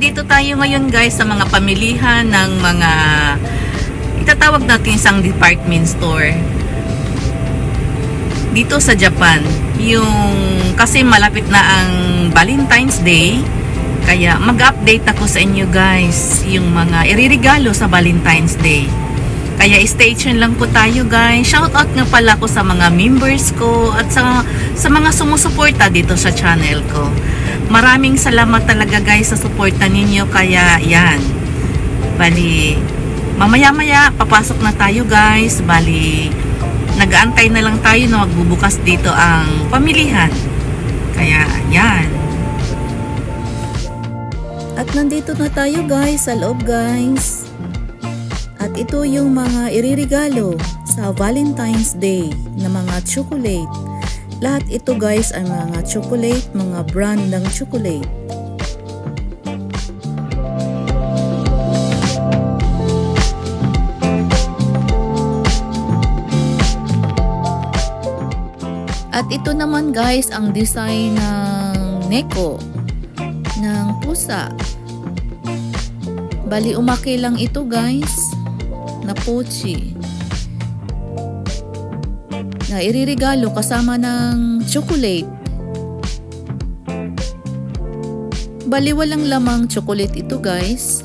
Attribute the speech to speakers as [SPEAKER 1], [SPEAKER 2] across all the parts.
[SPEAKER 1] nandito tayo ngayon guys sa mga pamilihan ng mga itatawag natin isang department store dito sa Japan. Kasi malapit na ang Valentine's Day, kaya mag-update ako sa inyo guys yung mga iririgalo sa Valentine's Day. Kaya stay tuned lang po tayo guys. Shoutout nga pala ko sa mga members ko at sa mga sumusuporta dito sa channel ko. Maraming salamat talaga guys sa suporta ninyo. Kaya yan, bali mamaya-maya papasok na tayo guys. Bali nag-aantay na lang tayo na magbubukas dito ang pamilihan. Kaya yan. At nandito na tayo guys sa loob guys. At ito yung mga iririgalo sa Valentine's Day na mga chocolate. Lahat ito guys ay mga chocolate, mga brand ng chocolate. At ito naman guys ang design ng neko, ng pusa. Bali umaki lang ito guys, na pochi. Na iririgalo kasama ng chocolate. Bali walang lamang chocolate ito guys.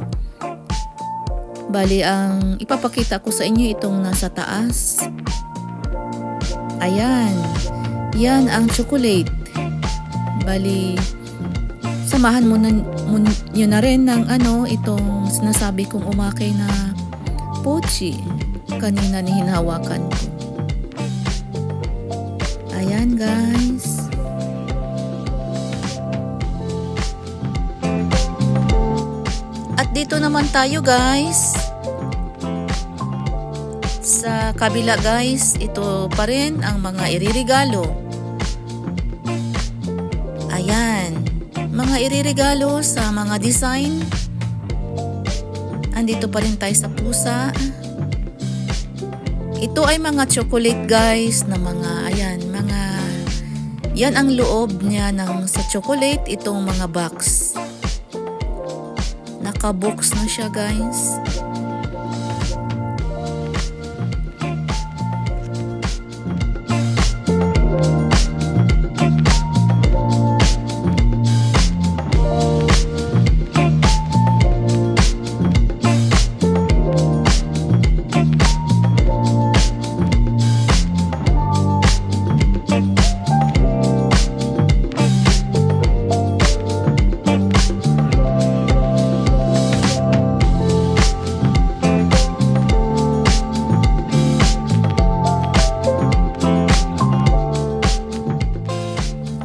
[SPEAKER 1] Bali ang ipapakita ko sa inyo itong nasa taas. Ayan. Yan ang chocolate. Bali samahan mo nyo na rin ng itong sinasabi kong umaki na pochi. Kanina ni hinahawakan ko. Ayan guys. At dito naman tayo guys. Sa kabila guys, ito pa rin ang mga iririgalo. Ayan. Mga iririgalo sa mga design. Andito pa rin tayo sa pusa. Ito ay mga chocolate guys na yan ang loob niya sa chocolate, itong mga box. Naka-box na siya guys.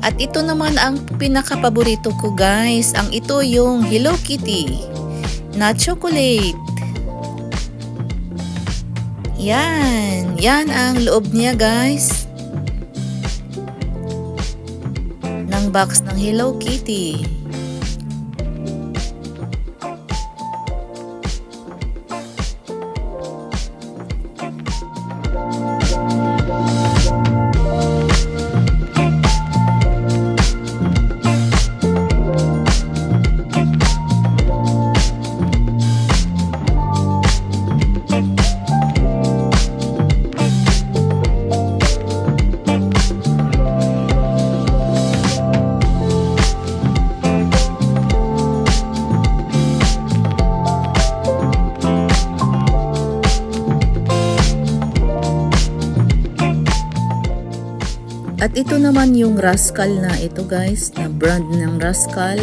[SPEAKER 1] At ito naman ang pinaka-paborito ko guys. Ito yung Hello Kitty na chocolate. Yan. Yan ang loob niya guys. Ng box ng Hello Kitty. At ito naman yung Rascal na ito guys, na brand ng Rascal.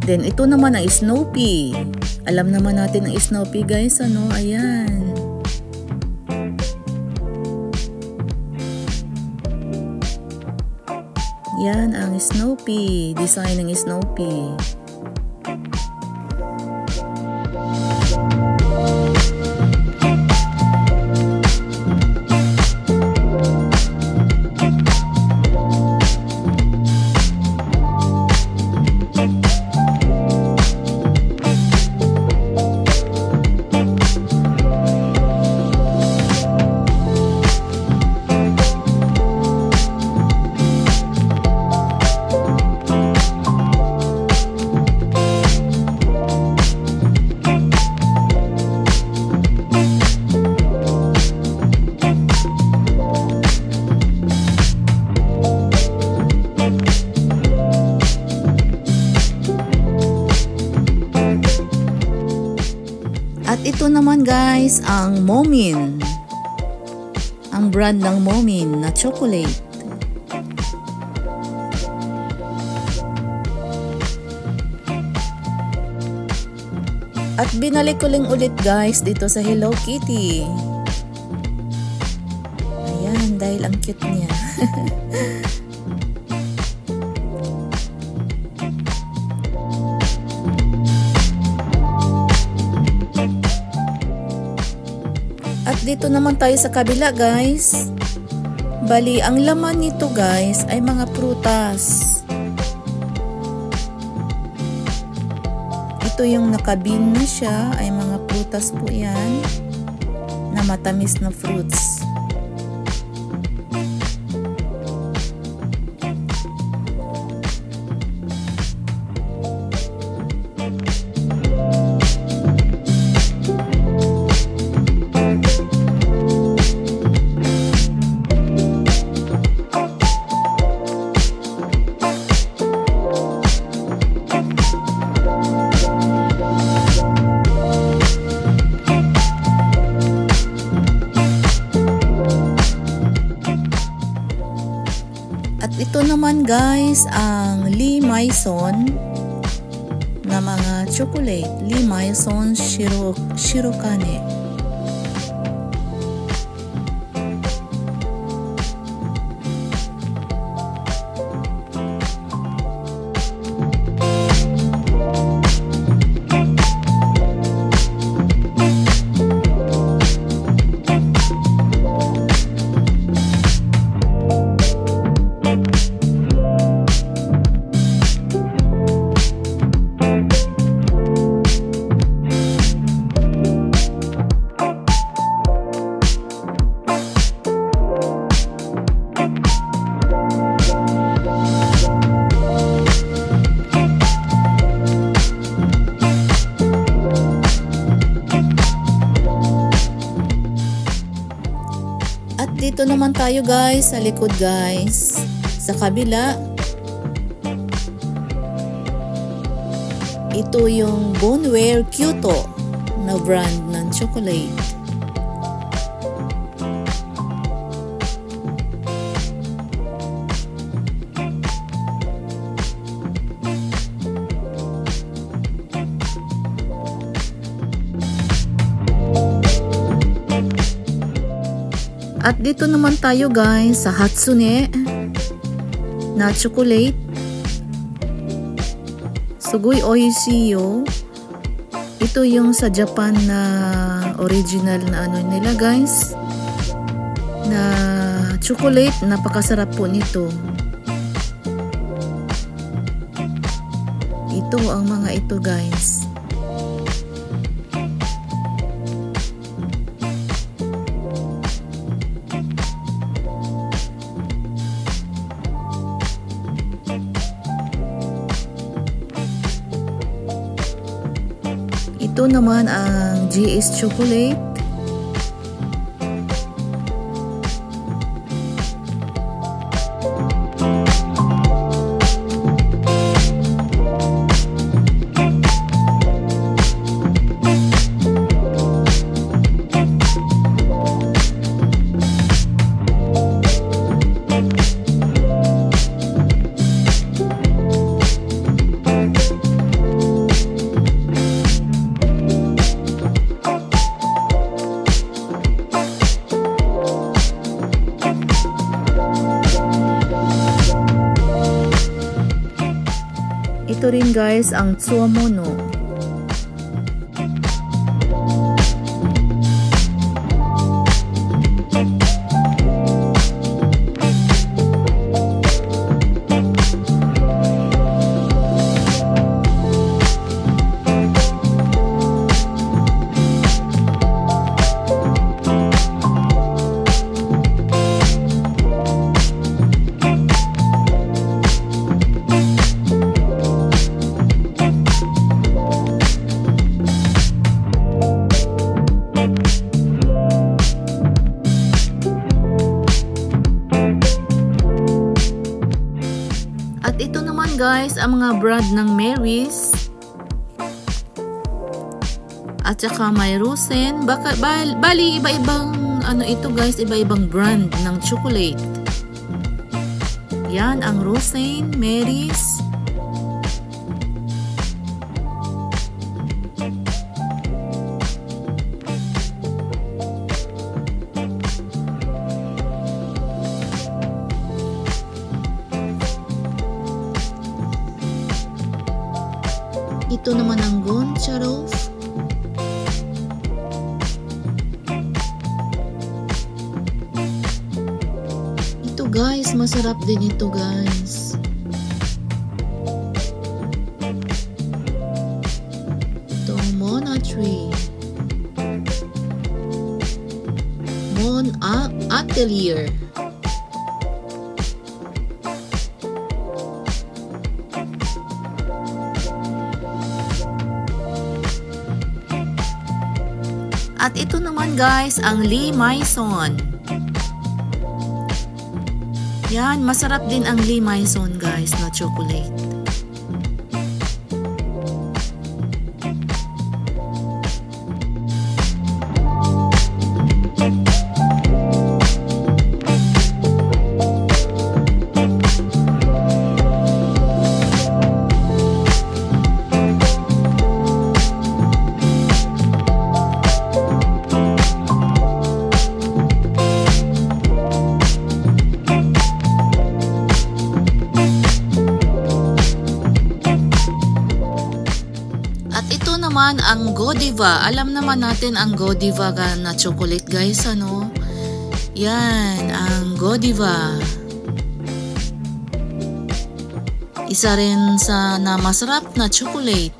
[SPEAKER 1] Then ito naman ang Snoopy. Alam naman natin ang Snoopy guys, ayan. Yan ang Snoopy, design ng Snoopy. naman guys ang Moomin. Ang brand ng Moomin na chocolate. At binalik ko lang ulit guys dito sa Hello Kitty. Ayan, dahil ang cute niya. At dito naman tayo sa kabila guys. Bali, ang laman nito guys ay mga prutas. Ito yung nakabin na siya, ay mga prutas po yan na matamis na fruits. At ito naman guys ang Lee Maison na mga chocolate. Lee Maison Shirokane. At dito naman tayo guys, sa likod guys, sa kabila. Ito yung Boneware Kyoto na brand ng chocolate. At dito naman tayo guys sa Hatsune na chocolate. Sugoi oishiyo. Ito yung sa Japan na original na ano nila guys. Na chocolate, napakasarap po nito. Ito ang mga ito guys. Ito naman ang GS Chocolate. Ito rin guys ang Tsuomono. At ito naman guys ang mga brand ng Mary's. At saka may Rosen. Bali, iba-ibang ano ito guys, iba-ibang brand ng chocolate. Yan ang Rosen, Mary's. Ito naman ang Goncharov. Ito guys, masarap din ito guys. Ito Monatree. Mon Atelier. At ito naman guys, ang Lee Maison. Yan, masarap din ang Lee Maison guys na chocolate. Naman ang Godiva. Alam naman natin ang Godiva na chocolate guys, ano? Yan, ang Godiva. Isa rin sa na masarap na chocolate.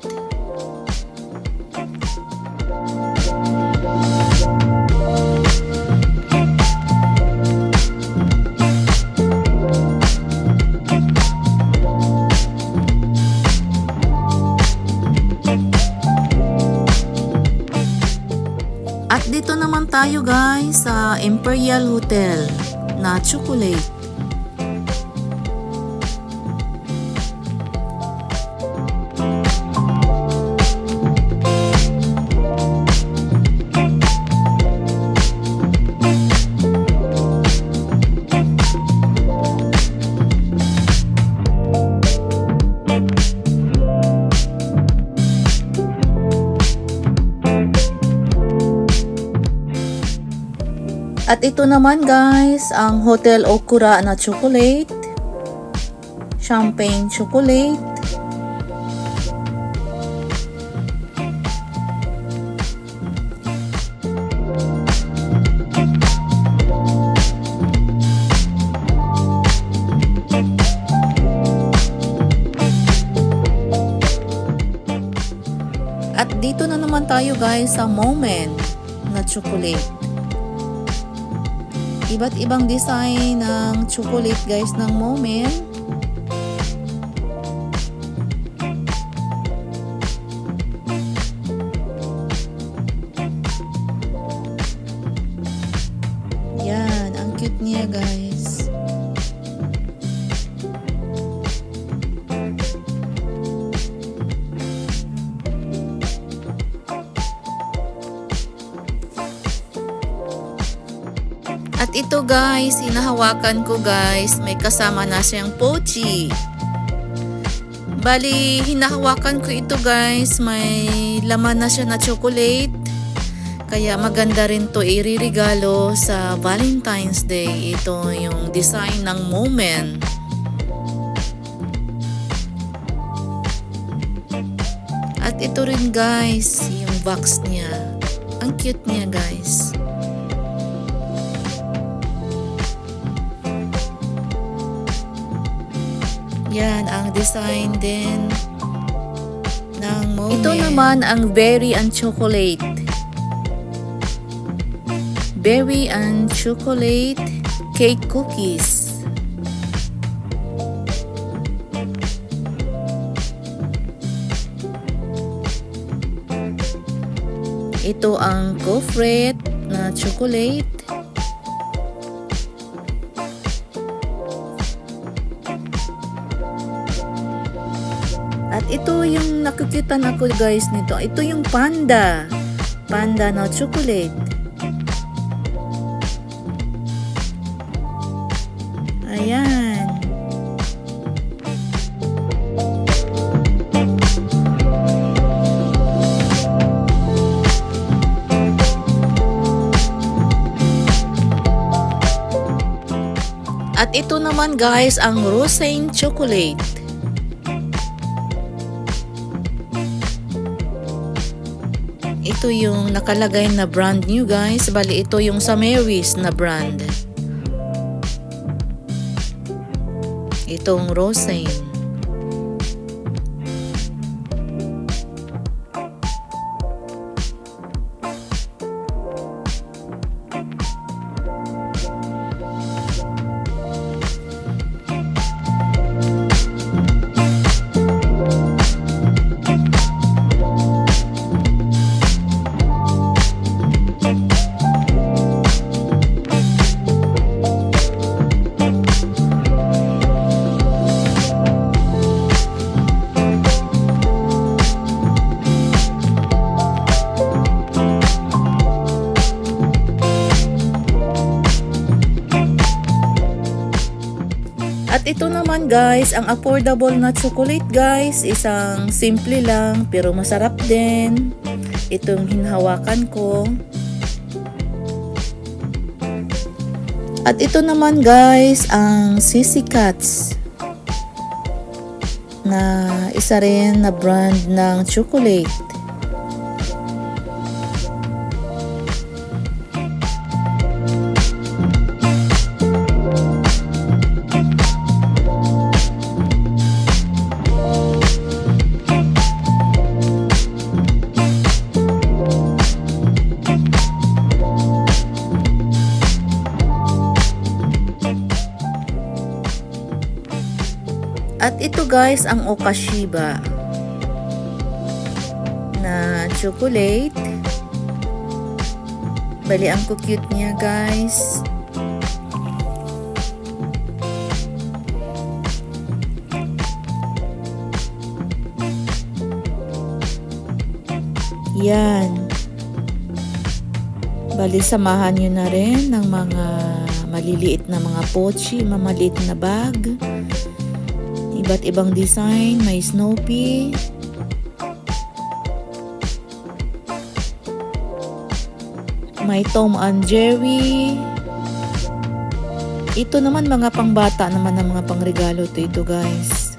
[SPEAKER 1] At dito naman tayo guys sa Imperial Hotel na chocolate. At ito naman guys, ang Hotel Okura na chocolate, champagne chocolate. At dito na naman tayo guys sa Moment na chocolate. Iba't ibang design ng chocolate guys ng Moment. Yan, ang cute niya guys. At ito guys, hinahawakan ko guys, may kasama na siyang pochi. Bali, hinahawakan ko ito guys, may laman na siya na chocolate. Kaya maganda rin to iririgalo sa Valentine's Day. Ito yung design ng Moment. At ito rin guys, yung box niya. Ang cute niya guys. Yan ang design din ng Moment. Ito naman ang Berry and Chocolate. Berry and Chocolate Cake Cookies. Ito ang Gofret na chocolate. At ito yung nakukutan ako guys nito. Ito yung panda.
[SPEAKER 2] Panda na chocolate. Ayan. At ito naman guys ang Rosaine chocolate. Ito yung nakalagay na brand new guys. Bali ito yung sa Mary's na brand. Itong Rosaine. At ito naman guys, ang affordable na chocolate guys, isang simple lang pero masarap din. Itong hinahawakan ko. At ito naman guys, ang Sissy Catz na isa rin na brand ng chocolate. At ito guys ang Okashiba na chocolate. Bali ang cute niya guys. Yan. Bali samahan nyo na rin ng mga maliliit na mga pochi, mamaliit na bag. Iba't ibang design, may Snoopy. May Tom and Jerry. Ito naman mga pangbata naman ng mga pangregalo ito guys.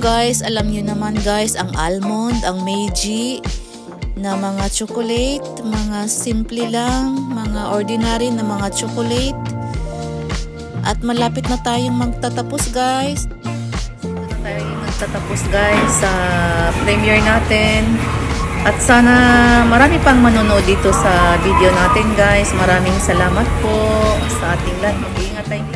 [SPEAKER 2] guys, alam nyo naman guys, ang almond, ang Meiji na mga chocolate, mga simple lang, mga ordinary na mga chocolate. At malapit na tayong magtatapos guys. Magtatapos guys sa premiere natin. At sana marami pang manonood dito sa video natin guys. Maraming salamat po sa ating lahat. Mag-iingat tayong lahat.